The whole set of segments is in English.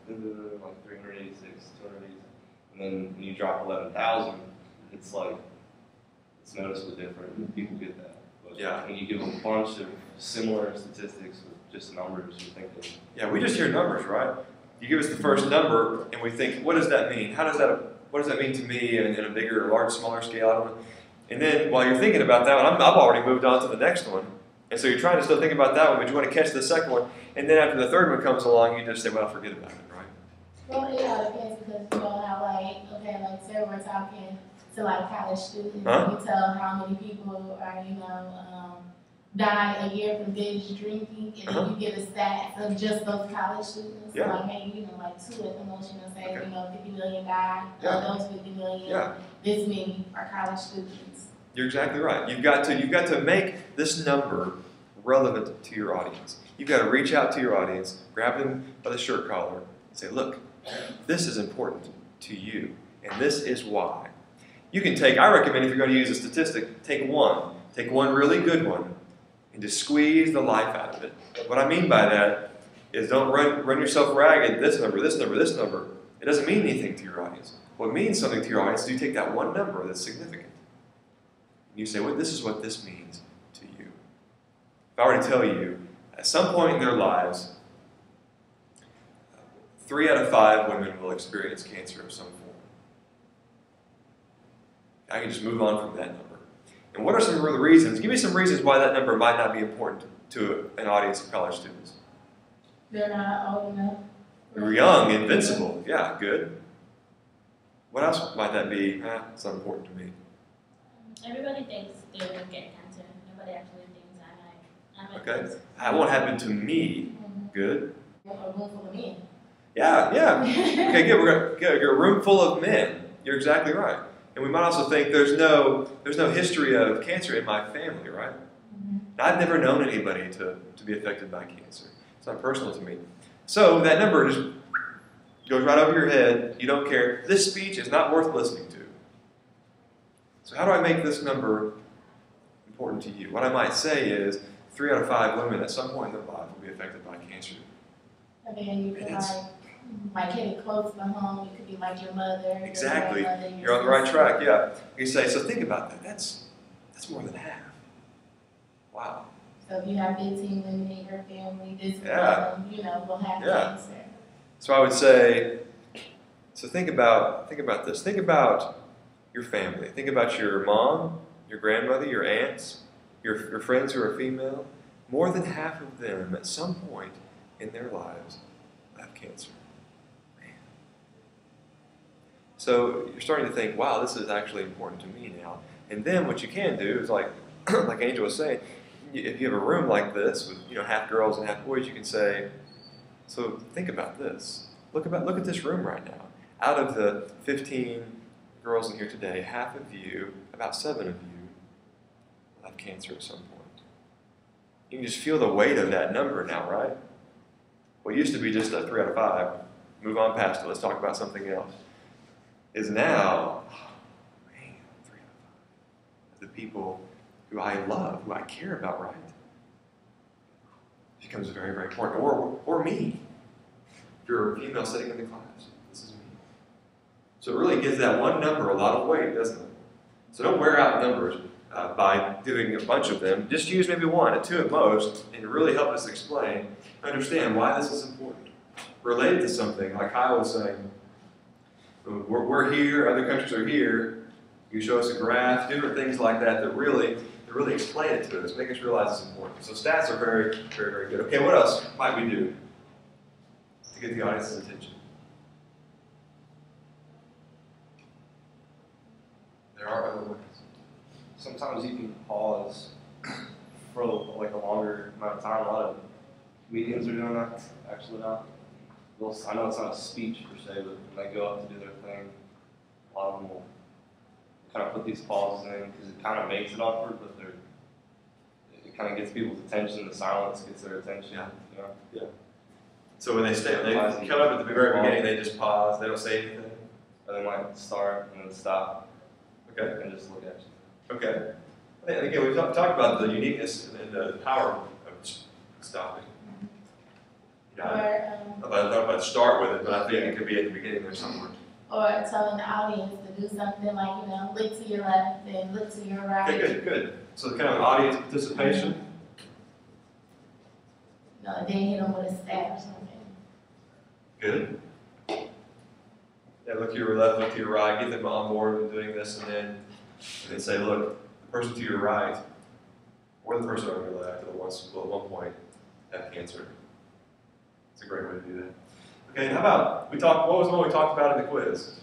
like 386, 286, and then when you drop 11,000, it's like, it's noticeably different, and people get that. But Yeah. when you give a bunch of similar statistics with just numbers, you're thinking. Yeah, we just hear numbers, right? You give us the first number, and we think, what does that mean? What does that mean to me in a bigger, large, smaller scale? I don't know. And then while you're thinking about that one, I've already moved on to the next one. And so you're trying to still think about that one, but you want to catch the second one. And then after the third one comes along, you just say, well, forget about it, right? Well, it all depends because you know how say we're talking to like college students, you tell how many people are, die a year from binge drinking, and then you get a stats of just those college students. Yeah. So like maybe, like 2 at the most, say, 50 million die, those 50 million, this many are college students. You're exactly right. You've got to make this number relevant to your audience. You've got to reach out to your audience, grab them by the shirt collar, and say, look, this is important to you, and this is why. You can I recommend if you're going to use a statistic, take one really good one, and just squeeze the life out of it. What I mean by that is don't run yourself ragged, this number, this number, this number. It doesn't mean anything to your audience. What means something to your audience is you take that one number that's significant, and you say, well, this is what this means to you. If I were to tell you, at some point in their lives, 3 out of 5 women will experience cancer of some form. I can just move on from that number. And what are some of the reasons? Give me some reasons why that number might not be important to an audience of college students. They're not old enough. They're young, invincible. Yeah, good. What else might that be? It's not important to me. Everybody thinks they will get cancer. Nobody actually thinks I might. Okay. That won't happen to me. Good. A room full of men. Yeah. Okay, good. We're going to get a room full of men. You're exactly right. And we might also think there's no history of cancer in my family, right? I've never known anybody to be affected by cancer. It's not personal to me. So that number just goes right over your head. You don't care. This speech is not worth listening to. So how do I make this number important to you? What I might say is 3 out of 5 women at some point in their life will be affected by cancer. And then you can hit it close to home. It could be like your mother. Exactly. Your grandmother, You're on the right track, yeah. You say, so think about that. That's more than half. Wow. So if you have 15 women in your family, this one, will have cancer. So I would say, so think about this. Think about your family. Think about your mom, your grandmother, your aunts, your friends who are female. More than half of them at some point in their lives have cancer. Man. So you're starting to think, wow, this is actually important to me now. And then what you can do is like Angel was saying, if you have a room like this with half girls and half boys, you can say, so think about this. Look at this room right now. Out of the 15 girls in here today, half of you, about 7 of you, will have cancer at some point. You can just feel the weight of that number now, right? What used to be just a 3 out of 5, move on past it, let's talk about something else, is now, 3 out of 5. The people who I love, who I care about, right? It becomes very, very important. Or me. If you're a female sitting in the class, this is me. So it really gives that one number a lot of weight, doesn't it? So don't wear out numbers by doing a bunch of them. Just use maybe 1 or 2 at most, and really help us explain, understand why this is important. Related to something, like Kyle was saying, we're here, other countries are here. You show us a graph, different things like that that really explain it to us, make us realize it's important. So stats are very, very, very good. Okay, what else might we do to get the audience's attention? There are other ways. Sometimes you can pause for like a longer amount of time. A lot of comedians are doing that, actually now. I know it's not a speech per se, but when they go up to do their thing, a lot of them will kind of put these pauses in because it kind of makes it awkward, but it kind of gets people's attention. The silence gets their attention. Yeah. So when they come up at the very beginning, they just pause. They don't say anything. And they might start and then stop. Okay. And just look at you. Okay. And again, we've talked about the uniqueness and the power of stopping. Got it. Or, I thought I'd start with it, but I think it could be at the beginning there somewhere. or telling the audience to do something like, look to your left and look to your right. Okay, good. So kind of audience participation. And then hit them with a stat or something. Good. Yeah, look to your left, look to your right, get them on board with doing this, and then say, look, the person to your right, or the person on your left, at one point have cancer. It's a great way to do that. Okay, how about what was the one we talked about in the quiz?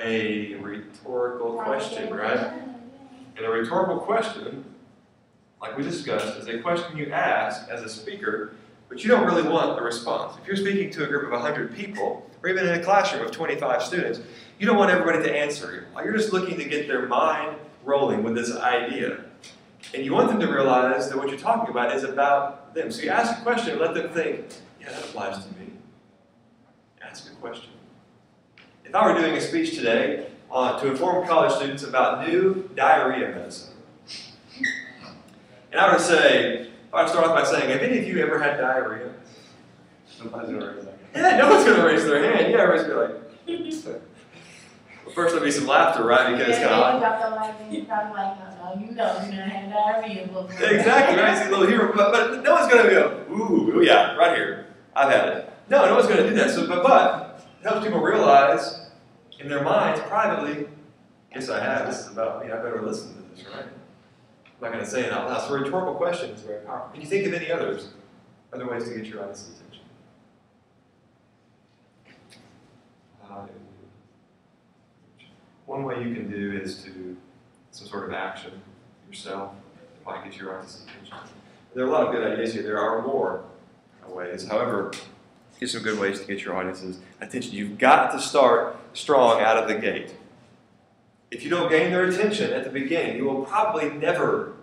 A rhetorical question, right? And a rhetorical question, like we discussed, is a question you ask as a speaker, but you don't really want a response. If you're speaking to a group of 100 people, or even in a classroom of 25 students, you don't want everybody to answer. You're just looking to get their mind rolling with this idea. And you want them to realize that what you're talking about is about them. So you ask a question and let them think, yeah, that applies to me. Ask a question. If I were doing a speech today to inform college students about new diarrhea medicine, and I were to say, I'd start off by saying, have any of you ever had diarrhea? Nobody's gonna raise their hand. Yeah, no one's going to raise their hand. Yeah, everybody's going to be like, well, first there'll be some laughter, right? Because it's kind of like, You probably like, no, you done had diarrhea before. exactly, right? See a little humor, but no one's going to go, ooh, yeah, right here. I've had it. No one's going to do that. So, but it helps people realize in their minds privately, yes, I have. This is about me. I better listen to this, right? I'm not going to say it out loud. So a rhetorical question is very powerful. Can you think of any other ways to get your audience's attention? One way you can do is to some sort of action yourself that might get your audience's attention. There are a lot of good ideas here. There are more ways. However, here's some good ways to get your audience's attention. You've got to start strong out of the gate. If you don't gain their attention at the beginning, you will probably never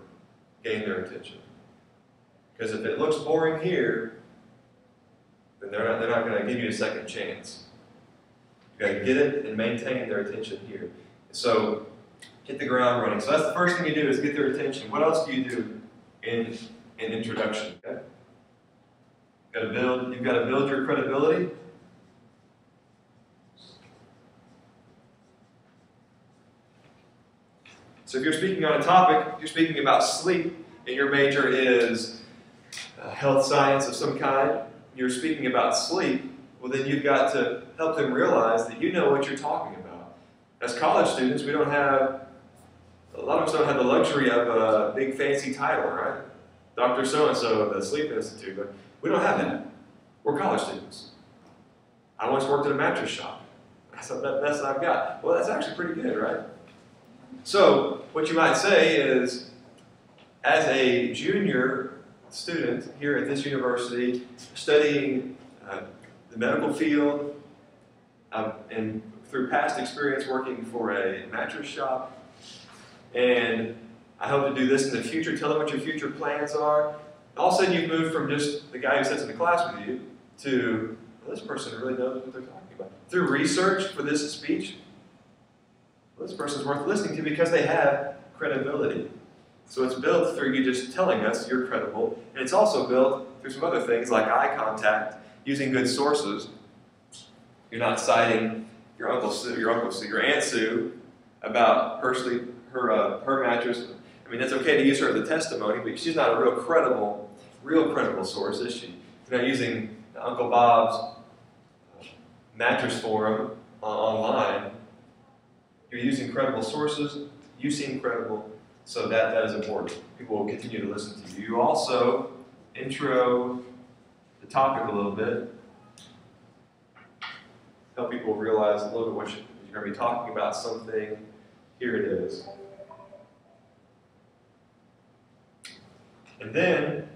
gain their attention. Because if it looks boring here, then they're not going to give you a second chance. You've got to get it and maintain their attention here. So hit the ground running. So that's the first thing you do is get their attention. What else do you do in an introduction? Okay? You've got to build your credibility. So if you're speaking on a topic, if you're speaking about sleep, and your major is health science of some kind, you're speaking about sleep, well then you've got to help them realize that you know what you're talking about. As college students, a lot of us don't have the luxury of a big fancy title, right? Dr. So-and-so of the Sleep Institute, but we don't have that. We're college students. I once worked at a mattress shop. That's the best I've got. Well, that's actually pretty good, right? So, what you might say is, as a junior student here at this university, studying the medical field, and through past experience working for a mattress shop, and I hope to do this in the future, tell them what your future plans are. All of a sudden you've moved from just the guy who sits in the class with you to, well, this person really knows what they're talking about. Through research for this speech, well, this person's worth listening to because they have credibility. So it's built through you just telling us you're credible, and it's also built through some other things like eye contact, using good sources. You're not citing your Aunt Sue about her sleep, her mattress. I mean, it's okay to use her as a testimony, but she's not a real credible source, is she? You're not using Uncle Bob's mattress forum online. You're using credible sources. You seem credible, so that is important. People will continue to listen to you. You also intro the topic a little bit. Help people realize a little bit what you're going to be talking about something. Here it is. And then,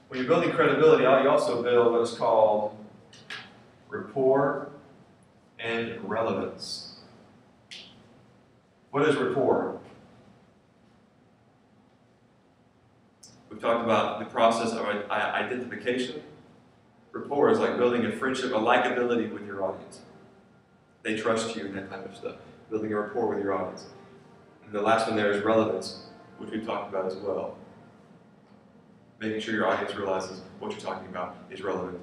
when you're building credibility, you also build what is called rapport and relevance. What is rapport? We've talked about the process of identification. Rapport is like building a friendship, a likability with your audience. They trust you and that type of stuff. Building a rapport with your audience. And the last one there is relevance, which we've talked about as well. making sure your audience realizes what you're talking about is relevant